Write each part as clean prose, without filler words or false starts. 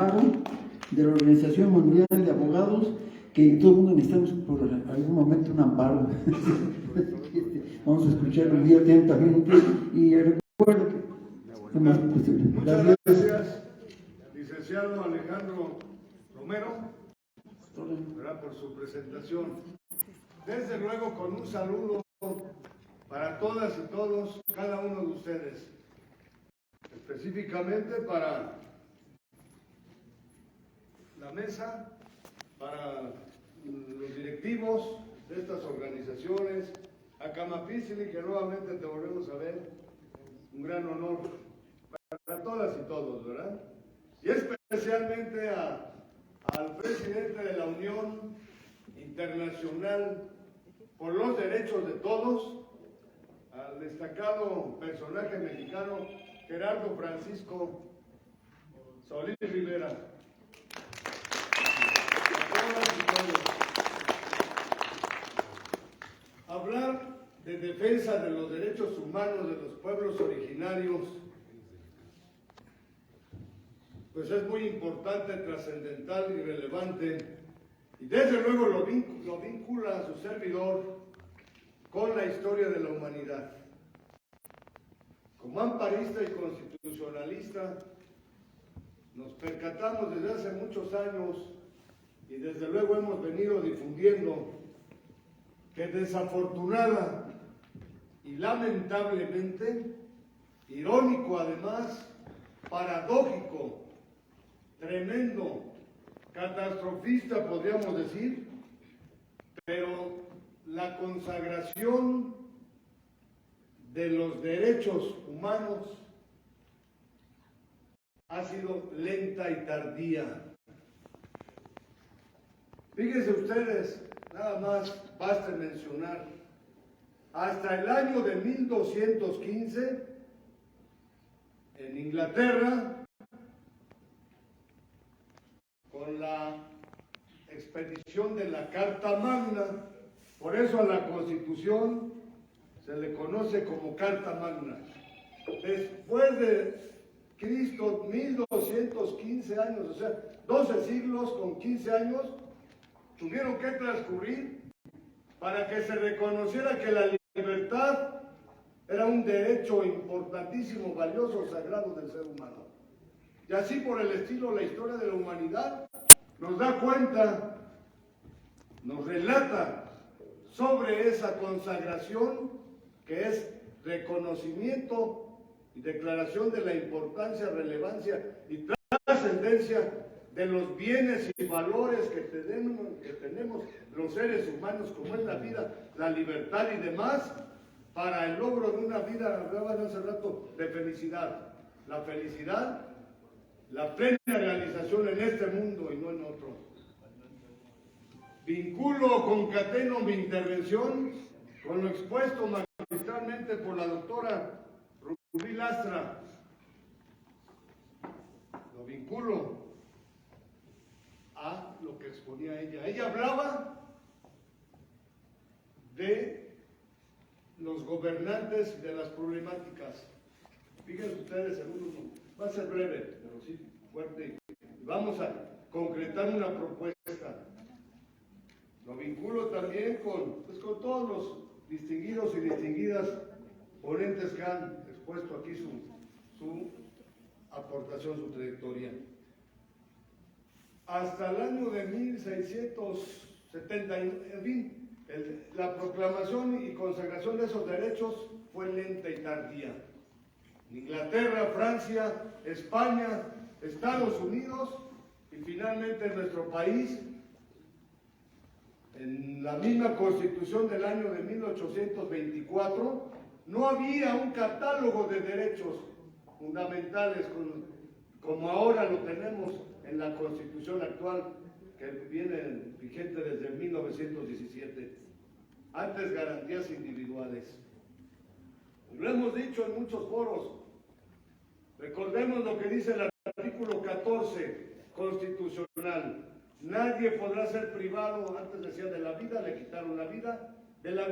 amparo de la Organización Mundial de Abogados, que todo el mundo necesitamos por algún momento un amparo. Vamos a escucharlo muy atentamente y recuerdo que es más posible. Muchas gracias, licenciado Alejandro Romero, por su presentación. Desde luego con un saludo para todas y todos, cada uno de ustedes, específicamente para la mesa, para los directivos de estas organizaciones, a Camapícili, que nuevamente te volvemos a ver, un gran honor para todas y todos, ¿verdad? Y especialmente al presidente de la Unión Internacional por los Derechos de Todos, al destacado personaje mexicano Gerardo Francisco Solís Rivera. Hablar de defensa de los derechos humanos de los pueblos originarios, pues es muy importante, trascendental y relevante, y desde luego lo vincula a su servidor con la historia de la humanidad. Como amparista y constitucionalista, nos percatamos desde hace muchos años y desde luego hemos venido difundiendo que desafortunada y lamentablemente, irónico además, paradójico, tremendo, catastrofista podríamos decir, pero la consagración de los derechos humanos ha sido lenta y tardía. Fíjense ustedes, nada más basta mencionar, hasta el año de 1215, en Inglaterra, con la expedición de la Carta Magna, por eso a la Constitución se le conoce como Carta Magna. Después de Cristo, 1215 años, o sea, 12 siglos con 15 años, tuvieron que transcurrir para que se reconociera que la libertad era un derecho importantísimo, valioso, sagrado del ser humano. Y así por el estilo, la historia de la humanidad nos da cuenta, nos relata sobre esa consagración que es reconocimiento y declaración de la importancia, relevancia y trascendencia de los bienes y valores que tenemos los seres humanos, como es la vida, la libertad y demás, para el logro de una vida, hablaban hace rato, de felicidad. La felicidad, la plena realización en este mundo y no en otro. Vinculo, concateno mi intervención con lo expuesto magistralmente por la doctora Rubí Lastra. Lo vinculo a lo que exponía ella. Ella hablaba de los gobernantes de las problemáticas. Fíjense ustedes, va a ser breve, pero sí fuerte. Vamos a concretar una propuesta. Lo vinculo también con todos los distinguidos y distinguidas ponentes que han expuesto aquí su aportación, su trayectoria. Hasta el año de 1670, en fin, la proclamación y consagración de esos derechos fue lenta y tardía. Inglaterra, Francia, España, Estados Unidos y finalmente en nuestro país, en la misma Constitución del año de 1824, no había un catálogo de derechos fundamentales como ahora lo tenemos en la Constitución actual, que viene vigente desde 1917. Antes garantías individuales. Lo hemos dicho en muchos foros. Recordemos lo que dice el artículo 14 constitucional. Nadie podrá ser privado, antes decía de la vida, le quitaron la vida, de la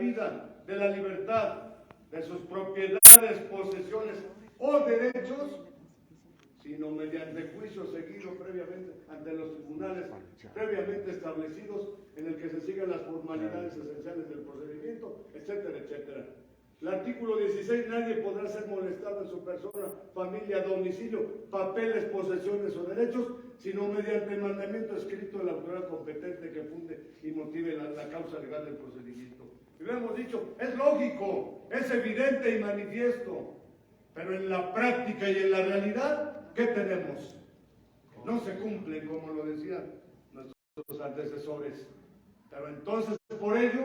libertad, de sus propiedades, posesiones o derechos, sino mediante juicio seguido previamente tribunales previamente establecidos en el que se sigan las formalidades esenciales del procedimiento, etcétera, etcétera. El artículo 16, nadie podrá ser molestado en su persona, familia, domicilio, papeles, posesiones o derechos, sino mediante el mandamiento escrito de la autoridad competente que funde y motive la causa legal del procedimiento. Y lo hemos dicho, es lógico, es evidente y manifiesto, pero en la práctica y en la realidad, ¿qué tenemos? No se cumplen, como lo decían nuestros antecesores. Pero entonces, por ello,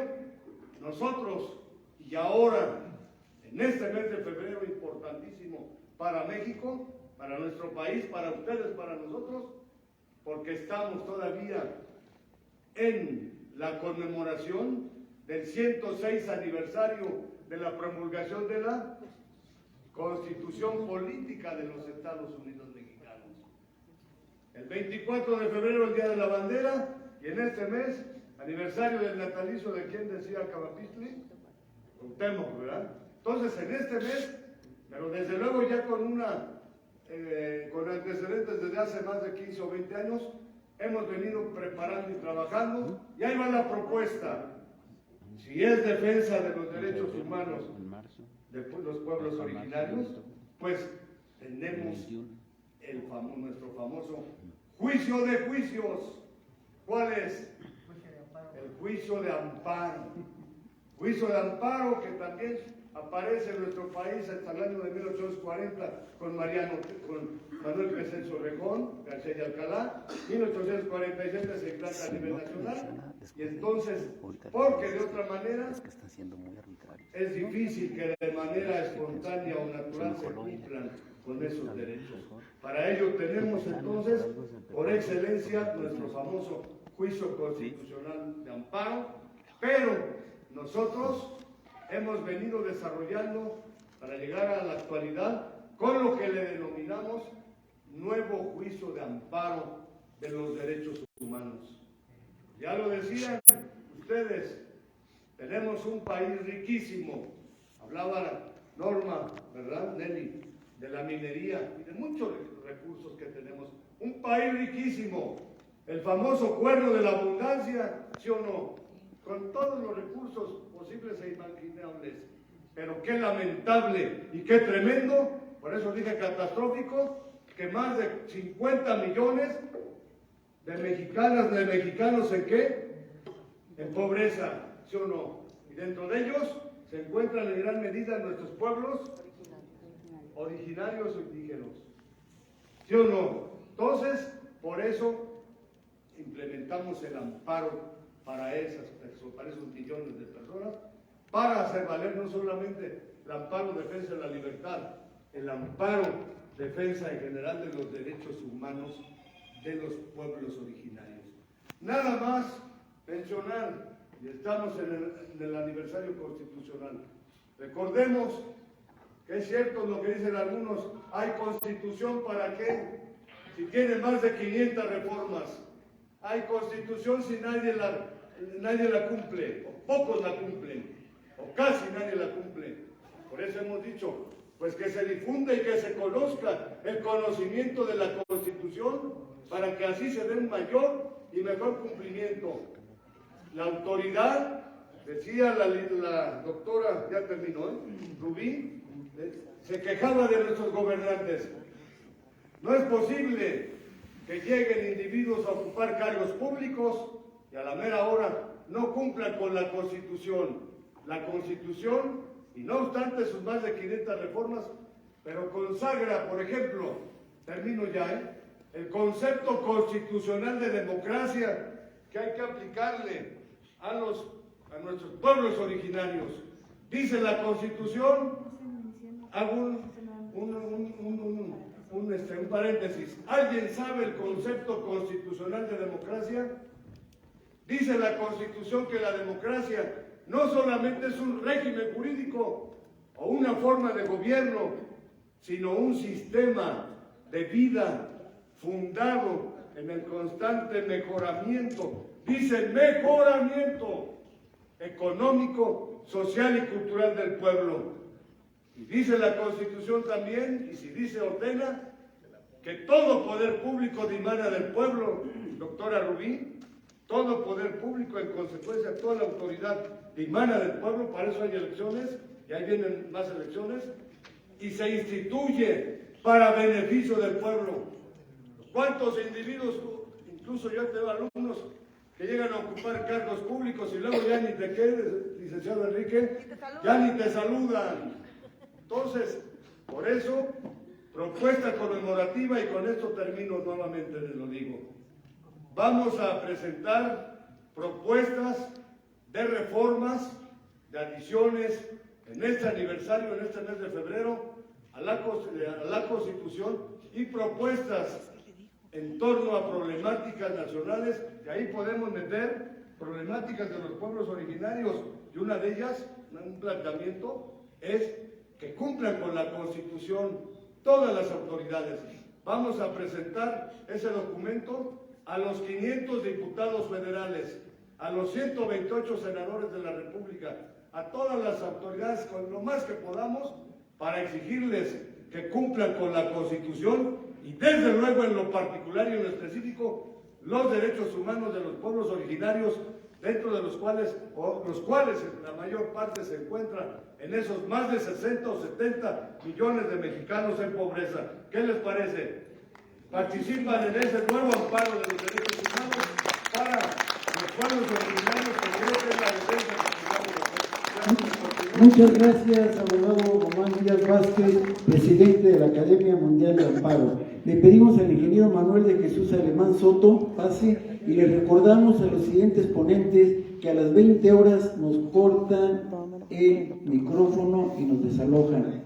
nosotros, y ahora, en este mes de febrero importantísimo para México, para nuestro país, para ustedes, para nosotros, porque estamos todavía en la conmemoración del 106 aniversario de la promulgación de la Constitución Política de los Estados Unidos Mexicanos. El 24 de febrero, el Día de la Bandera, y en este mes, aniversario del natalicio de quien decía Cavapistli, Cuauhtémoc, ¿verdad? Entonces, en este mes, pero desde luego ya con antecedentes desde hace más de 15 o 20 años, hemos venido preparando y trabajando, y ahí va la propuesta. Si es defensa de los derechos humanos de los pueblos originarios, pues tenemos nuestro famoso juicio de juicios. ¿Cuál es? El juicio de amparo. Juicio de amparo que también aparece en nuestro país hasta el año de 1840 con Manuel Crescencio Rejón, García y Alcalá, 1847 se implanta a nivel nacional, y entonces, porque de otra manera es difícil que de manera espontánea o natural se cumplan con esos derechos. Para ello tenemos entonces, por excelencia, nuestro famoso juicio constitucional de amparo, pero nosotros hemos venido desarrollando para llegar a la actualidad con lo que le denominamos nuevo juicio de amparo de los derechos humanos. Ya lo decían ustedes, tenemos un país riquísimo. Hablaba Norma, ¿verdad, Nelly? De la minería y de muchos recursos que tenemos. Un país riquísimo, el famoso cuerno de la abundancia, ¿sí o no? Con todos los recursos posibles e imaginables. Pero qué lamentable y qué tremendo, por eso dije catastrófico, que más de 50 millones de mexicanas, de mexicanos, ¿en qué? En pobreza, ¿sí o no? Y dentro de ellos se encuentran en gran medida nuestros pueblos originarios o indígenas, ¿sí o no? Entonces, por eso implementamos el amparo para esas personas, para esos millones de personas, para hacer valer no solamente el amparo defensa de la libertad, el amparo defensa en general de los derechos humanos de los pueblos originarios. Nada más mencionar, y estamos en el aniversario constitucional, recordemos que es cierto lo que dicen algunos, hay constitución para qué, si tiene más de 500 reformas, hay constitución si nadie la cumple, o pocos la cumplen, o casi nadie la cumple. Por eso hemos dicho, pues que se difunda y que se conozca el conocimiento de la Constitución, para que así se dé un mayor y mejor cumplimiento. La autoridad, decía la doctora, ya terminó, Rubí, se quejaba de nuestros gobernantes. No es posible que lleguen individuos a ocupar cargos públicos y a la mera hora no cumplan con la Constitución. La Constitución, y no obstante sus más de 500 reformas, pero consagra, por ejemplo, termino ya, el concepto constitucional de democracia que hay que aplicarle a nuestros pueblos originarios. Dice la Constitución, hago un paréntesis, ¿alguien sabe el concepto constitucional de democracia? Dice la Constitución que la democracia no solamente es un régimen jurídico o una forma de gobierno, sino un sistema de vida fundado en el constante mejoramiento, dice mejoramiento económico, social y cultural del pueblo. Y dice la Constitución también, y si dice ordena, que todo poder público dimana del pueblo doctora Rubí, todo poder público, en consecuencia, toda la autoridad dimana del pueblo, para eso hay elecciones, y ahí vienen más elecciones, y se instituye para beneficio del pueblo. ¿Cuántos individuos, incluso yo tengo alumnos, que llegan a ocupar cargos públicos y luego ya ni te quedes, licenciado Enrique, ya ni te saludan? Entonces, por eso, propuesta conmemorativa, y con esto termino nuevamente, les lo digo. Vamos a presentar propuestas de reformas, de adiciones, en este aniversario, en este mes de febrero, a la Constitución, y propuestas en torno a problemáticas nacionales, que ahí podemos meter problemáticas de los pueblos originarios, y una de ellas, un planteamiento, es que cumplan con la Constitución todas las autoridades. Vamos a presentar ese documento a los 500 diputados federales, a los 128 senadores de la República, a todas las autoridades, con lo más que podamos, para exigirles que cumplan con la Constitución y desde luego en lo particular y en lo específico los derechos humanos de los pueblos originarios, dentro de los cuales la mayor parte se encuentra en esos más de 60 o 70 millones de mexicanos en pobreza. ¿Qué les parece? Participan en ese nuevo amparo de los derechos humanos para los pueblos originarios, que creo que es la defensa que Muchas gracias, abogado Román Díaz Vázquez, presidente de la Academia Mundial de Amparo. Le pedimos al ingeniero Manuel de Jesús Alemán Soto pase, y le recordamos a los siguientes ponentes que a las 20 horas nos cortan el micrófono y nos desalojan.